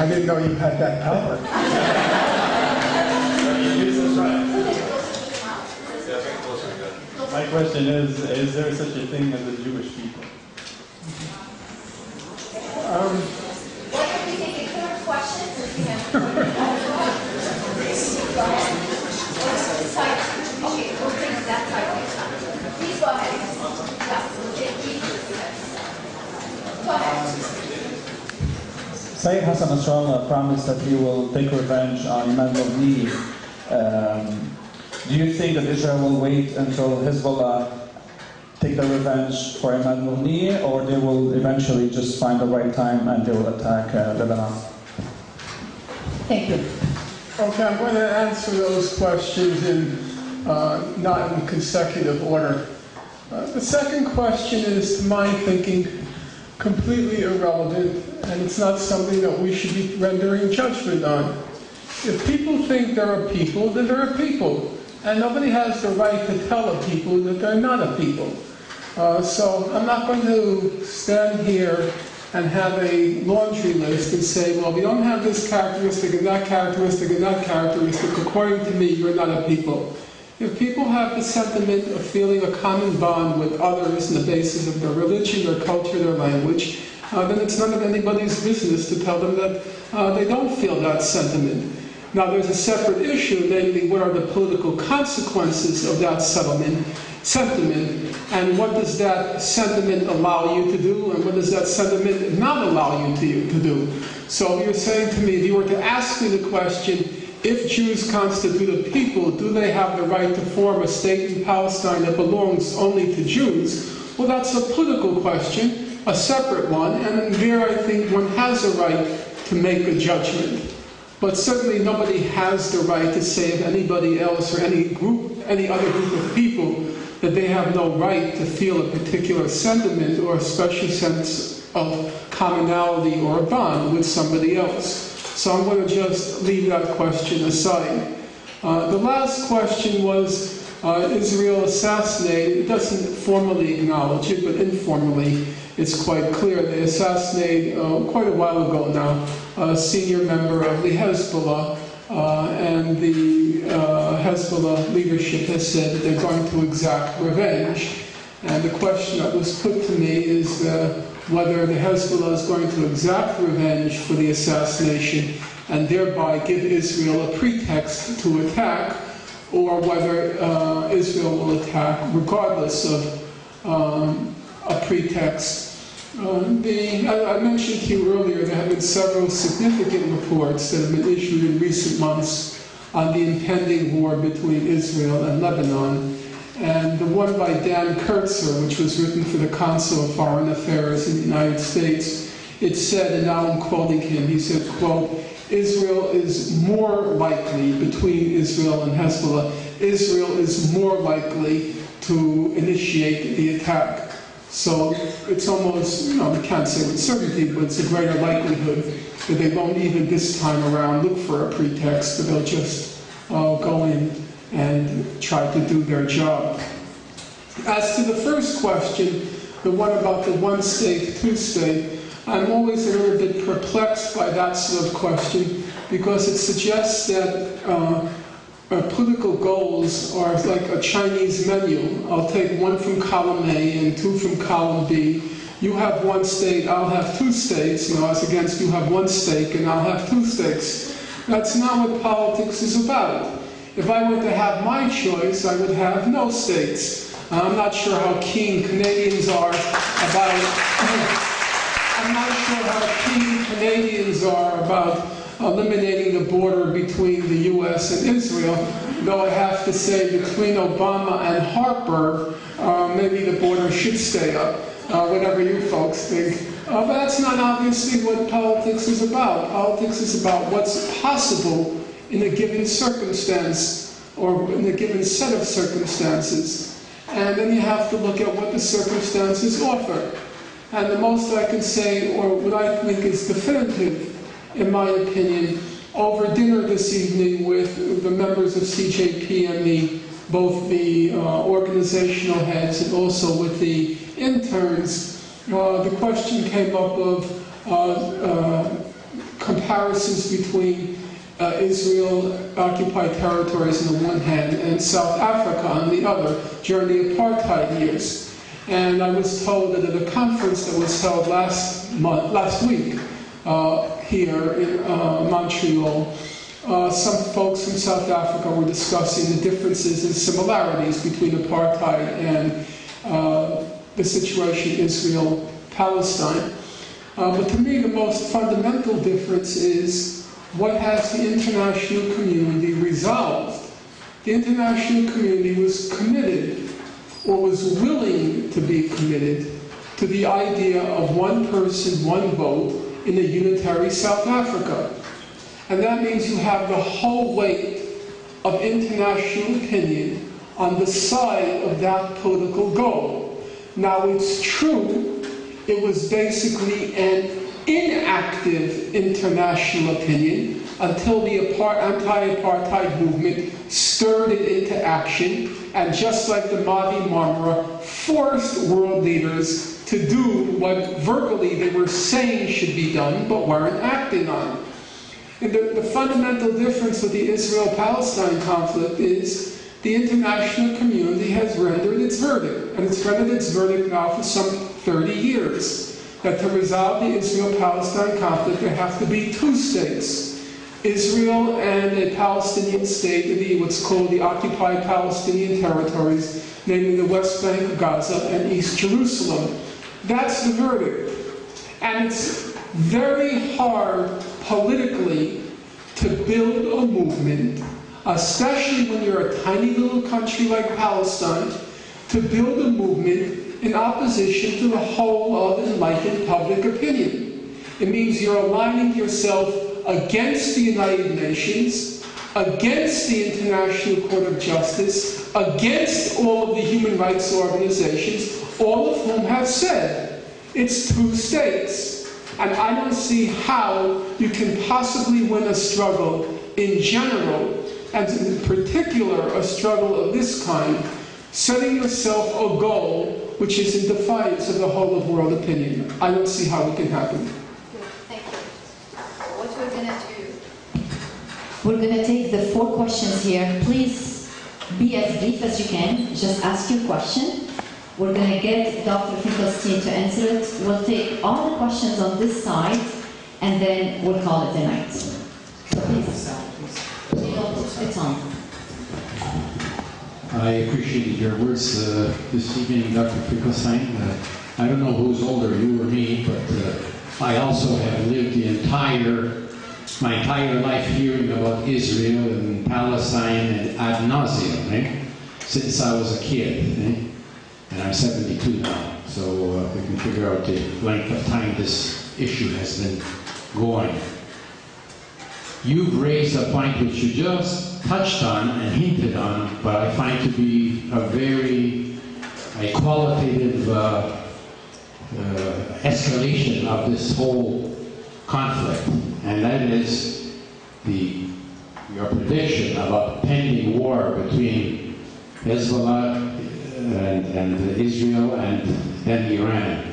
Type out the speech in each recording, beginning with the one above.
I didn't know you had that power. My question is there such a thing as a Jewish people? What are we taking current questions? Okay, we'll take that side next time. Please go ahead. Go ahead. Sayyid Hassan Nasrallah promised that he will take revenge on Imam Khomeini. Do you think that Israel will wait until Hezbollah take the revenge for Imam Khomeini, or they will eventually just find the right time and they will attack Lebanon? Thank you. Okay, I'm going to answer those questions in not in consecutive order. The second question is, to my thinking, completely irrelevant, and it's not something that we should be rendering judgment on. If people think they're a people, then they're a people. And nobody has the right to tell a people that they're not a people. So I'm not going to stand here and have a laundry list and say, well, we don't have this characteristic and that characteristic and that characteristic. According to me, you're not a people. If people have the sentiment of feeling a common bond with others on the basis of their religion, their culture, their language, then it's none of anybody's business to tell them that they don't feel that sentiment. Now, there's a separate issue, namely, what are the political consequences of that sentiment, and what does that sentiment allow you to do, and what does that sentiment not allow you to do? So you're saying to me, if you were to ask me the question, if Jews constitute a people, do they have the right to form a state in Palestine that belongs only to Jews? Well, that's a political question, a separate one, and there I think one has a right to make a judgment. But certainly nobody has the right to say of anybody else or any other group of people that they have no right to feel a particular sentiment or a special sense of commonality or a bond with somebody else. So I'm going to just leave that question aside. The last question was Israel assassinated. It doesn't formally acknowledge it, but informally it's quite clear. They assassinated quite a while ago now a senior member of the Hezbollah, and the Hezbollah leadership has said that they're going to exact revenge. And the question that was put to me is whether the Hezbollah is going to exact revenge for the assassination and thereby give Israel a pretext to attack, or whether Israel will attack regardless of a pretext. I mentioned to you earlier there have been several significant reports that have been issued in recent months on the impending war between Israel and Lebanon. And the one by Dan Kurtzer, which was written for the Council of Foreign Affairs in the United States, it said, and now I'm quoting him, he said, quote, Israel is more likely, between Israel and Hezbollah, Israel is more likely to initiate the attack. So it's almost, we can't say with certainty, but it's a greater likelihood that they won't even this time around look for a pretext, but they'll just go in and try to do their job. As to the first question, the one about the one state, two state, I'm always a little bit perplexed by that sort of question, because it suggests that political goals are like a Chinese menu. I'll take one from column A and two from column B. You have one state, I'll have two states, as against you have one steak and I'll have two steaks. That's not what politics is about. If I were to have my choice, I would have no states. I'm not sure how keen Canadians are about eliminating the border between the U.S. and Israel, though I have to say between Obama and Harper, maybe the border should stay up, whatever you folks think. But that's not obviously what politics is about. Politics is about what's possible in a given circumstance or in a given set of circumstances. And then you have to look at what the circumstances offer. And the most I can say, or what I think is definitive, in my opinion, over dinner this evening with the members of CJPME, both the organizational heads and also with the interns, the question came up of comparisons between Israel-occupied territories on the one hand and South Africa on the other during the apartheid years. And I was told that at a conference that was held last week here in Montreal, some folks from South Africa were discussing the differences and similarities between apartheid and the situation Israel-Palestine. But to me, the most fundamental difference is what has the international community resolved. The international community was committed, or was willing to be committed, to the idea of one person, one vote in a unitary South Africa. And that means you have the whole weight of international opinion on the side of that political goal. Now, it's true, it was basically an inactive international opinion until the anti-apartheid movement stirred it into action, and just like the Mavi Marmara, forced world leaders to do what verbally they were saying should be done, but weren't acting on. And the fundamental difference with the Israel-Palestine conflict is the international community has rendered its verdict, and it's rendered its verdict now for some 30 years, that to resolve the Israel-Palestine conflict there have to be two states, Israel and a Palestinian state in what's called the occupied Palestinian territories, namely the West Bank, Gaza, and East Jerusalem. That's the verdict. And it's very hard politically to build a movement, especially when you're a tiny little country like Palestine, to build a movement in opposition to the whole of enlightened public opinion. It means you're aligning yourself against the United Nations, against the International Court of Justice, against all of the human rights organizations, all of whom have said it's two states. And I don't see how you can possibly win a struggle in general, and in particular a struggle of this kind, setting yourself a goal which is in defiance of the whole of world opinion. I don't see how it can happen. Good, thank you. What we're going to do? We're going to take the 4 questions here. Please be as brief as you can. Just ask your question. We're going to get Dr. Finkelstein to answer it. We'll take all the questions on this side, and then we'll call it a night. So please. It's on. I appreciated your words this evening, Dr. Finkelstein. I don't know who's older, you or me, but I also have lived my entire life hearing about Israel and Palestine and ad nauseum, since I was a kid. And I'm 72 now, so we can figure out the length of time this issue has been going. You've raised a point which you just touched on and hinted on, but I find to be a qualitative escalation of this whole conflict, and that is your prediction about a pending war between Hezbollah and Israel and then Iran.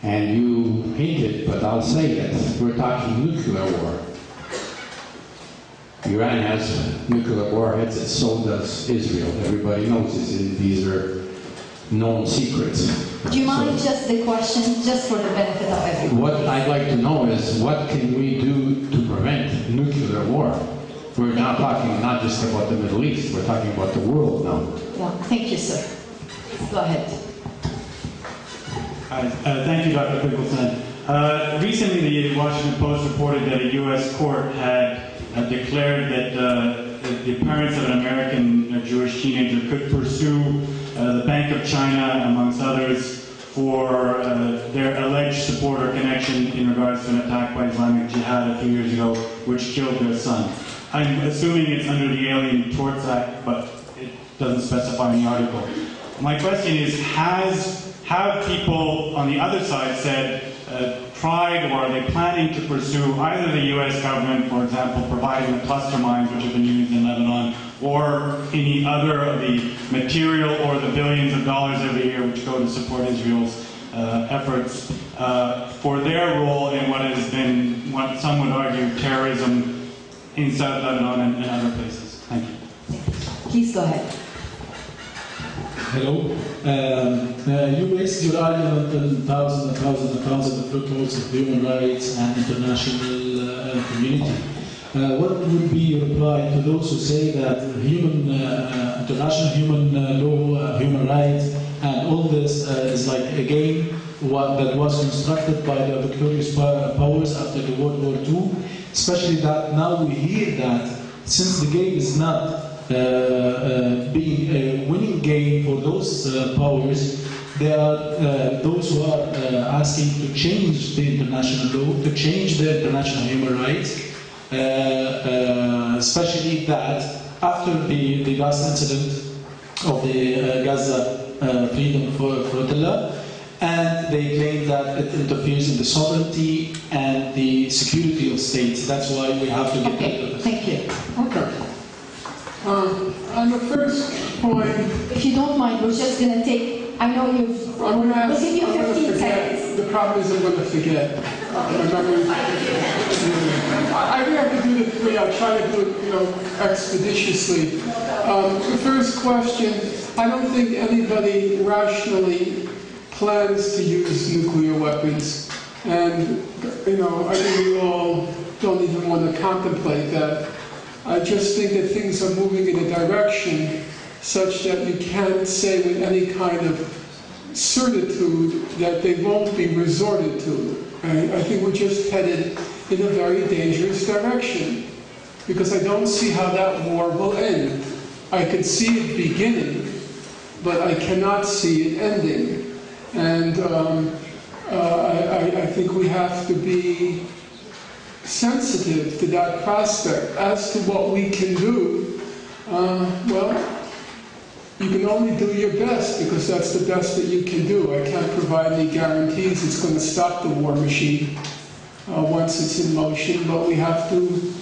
And you hinted, but I'll say it, we're talking nuclear war. Iran has nuclear warheads, and so does Israel. Everybody knows this. These are known secrets. Do you mind just the question, just for the benefit of everyone? What I'd like to know is, what can we do to prevent nuclear war? We're now talking not just about the Middle East, we're talking about the world now. Yeah, thank you, sir. Please go ahead. Thank you, Dr. Finkelstein. Recently, the Washington Post reported that a U.S. court had declared that the parents of an American Jewish teenager could pursue the Bank of China, amongst others, for their alleged support or connection in regards to an attack by Islamic Jihad a few years ago, which killed their son. I'm assuming it's under the Alien Torts Act, but it doesn't specify in the article. My question is, have people on the other side said, tried, or are they planning to pursue either the U.S. government, for example, providing the cluster mines which have been used in Lebanon, or any other of the material or the billions of dollars every year which go to support Israel's efforts for their role in what has been, what some would argue, terrorism inside Lebanon and other places. Thank you. Please go ahead. Hello. You based your argument on thousands of records of human rights and international community. What would be your reply to those who say that international human law, human rights, and all this is like a game that was constructed by the victorious powers after the World War II? Especially that now we hear that since the game is not being a winning game for those powers, there are those who are asking to change the international law, to change the international human rights, especially that after the last incident of the Gaza Freedom Flotilla, and they claim that it interferes in the sovereignty and the security of states. That's why we have to get rid of it. Thank you. Okay. On the first point, If you don't mind, we're just going to take, I know you've, I'm going to we'll give you 15 forget. seconds. The problem is I'm going to forget. I do have to do the three. I'll try to do it, expeditiously. The first question, I don't think anybody rationally plans to use nuclear weapons. And, I think we all don't even want to contemplate that. I just think that things are moving in a direction such that you can't say with any kind of certitude that they won't be resorted to. I think we're just headed in a very dangerous direction because I don't see how that war will end. I could see it beginning, but I cannot see it ending. And I think we have to be sensitive to that prospect. As to what we can do, well, you can only do your best because that's the best that you can do. I can't provide any guarantees it's going to stop the war machine once it's in motion, but we have to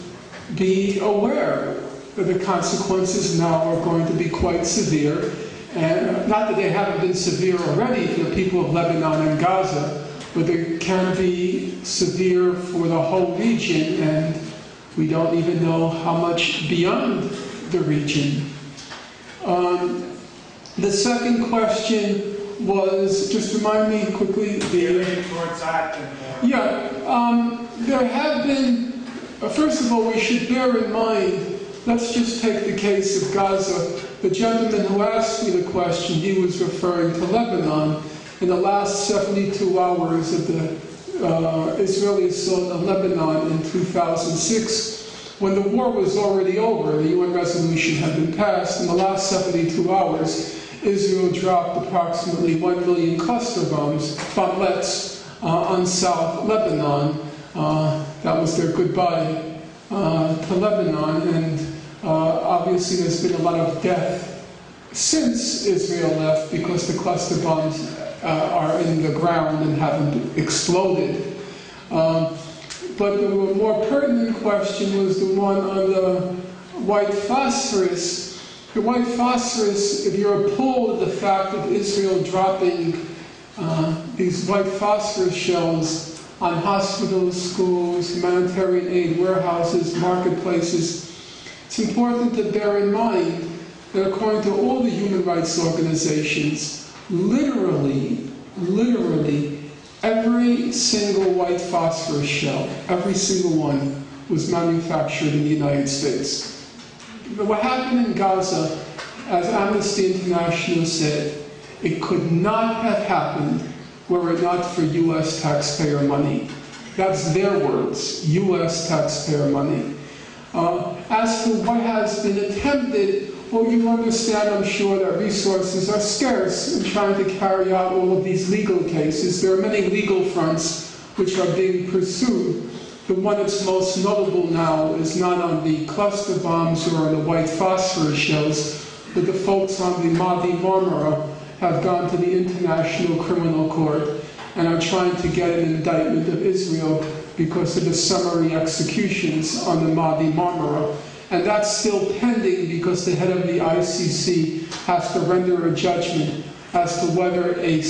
be aware that the consequences now are going to be quite severe. And not that they haven't been severe already for the people of Lebanon and Gaza, but they can be severe for the whole region, and we don't even know how much beyond the region. The second question was, just remind me quickly, there have been, first of all, we should bear in mind, let's just take the case of Gaza. The gentleman who asked me the question, he was referring to Lebanon. In the last 72 hours of the Israeli assault on Lebanon in 2006, when the war was already over, the UN resolution had been passed, in the last 72 hours, Israel dropped approximately 1 million cluster bomblets on South Lebanon. That was their goodbye to Lebanon, and obviously there's been a lot of death since Israel left because the cluster bombs are in the ground and haven't exploded. But the more pertinent question was the one on the white phosphorus. The white phosphorus, if you're appalled at the fact of Israel dropping these white phosphorus shells on hospitals, schools, humanitarian aid, warehouses, marketplaces, it's important to bear in mind that according to all the human rights organizations, literally, every single white phosphorus shell, every single one, was manufactured in the United States. What happened in Gaza, as Amnesty International said, it could not have happened were it not for U.S. taxpayer money. That's their words, U.S. taxpayer money. As to what has been attempted, well, you understand, I'm sure, that resources are scarce in trying to carry out all of these legal cases. There are many legal fronts which are being pursued. The one that's most notable now is not on the cluster bombs or on the white phosphorus shells, but the folks on the Mavi Marmara have gone to the International Criminal Court and are trying to get an indictment of Israel because of the summary executions on the Mavi Marmara. And that's still pending because the head of the ICC has to render a judgment as to whether a